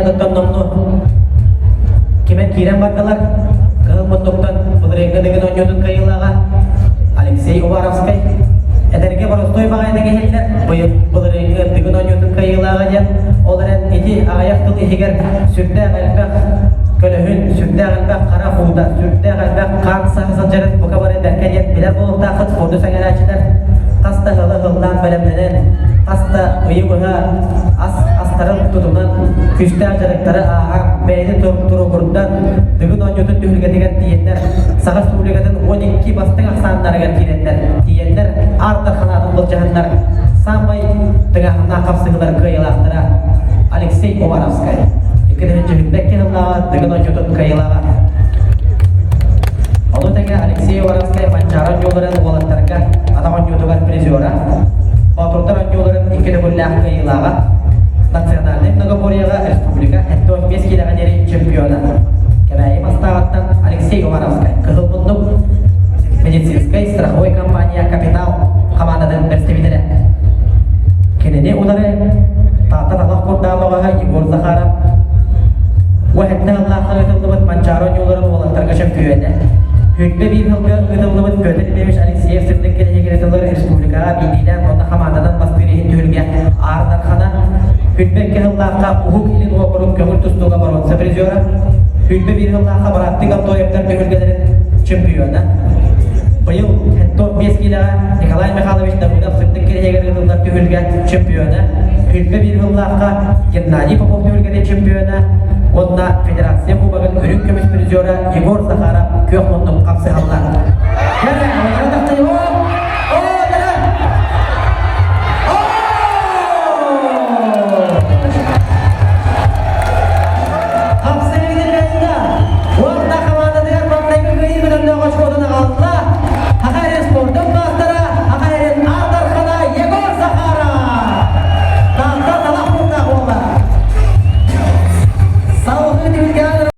ядыттан номну. Кемен кирен бардылар. Кыл мундуктан булренге деген оньотун кайылага Алексей Уваровский эдерге боростой багайдыгы хеллер быйыл булренге деген оньотун кайылага ден оларен ити аяктыл ихигер сүрдэ галбак көлөһүн сүрдэ галбак кара худа сүрдэ галбак кан сахсан жарат букабары бәккәдет билер болукта кыт фоду саңарачылар каста хылы хылдан белемненен каста ыйыгыга астарын тутунан күстәр жарыктары ага бәйли туру курдан дыгын оньотун түһүлгө деген тиендер сагас түһүлгөдөн 12 бастың аксандарга тиендер артар ханатын булжагандар самбай тыгахына капсыгылар кыйылактыра Алексей Уваровский икеденче бекке хыллага дыгын оньотун кыйылага Ону теге Алексей Уваровский манчаран жолдарын волонтерга атаган ютугар призера Батурдар жолдарын икеде буллах кыйылага национальный многоборьега республика 5 килограмм чемпиона. Кемей мастагаттан Алексей Уваровский кылбундук медицинской страховой компания Капитал командадан представителе. Кенене улары тата курдалыга Егор Захаров. Вахетте Аллахга ытылдыбыт манчарон жолдарын волонтерга чемпионы. Хүтбе бир хылга ытылдыбыт көтен мемеш Алексеев сырдык келегеретелер республикага бидилен онда командадан бастырыхын түлге ардархана Хүтбекке хыллаққа ухук илин уақырын көңіл тұстуға баруатса призера Хүтбе бір хыллаққа бараттың автояптар төгілгелерін чемпионы Бұйыл 5 килоға Николай Михайлович Дамудов сыртын келегер ғылдар төгілге чемпионы Хүтбе бір хыллаққа Геннадий Попов төгілгелер чемпионы Онда федерация кубағын үрін көміс призера Егор Захаров көк мұндың қапсы қалдар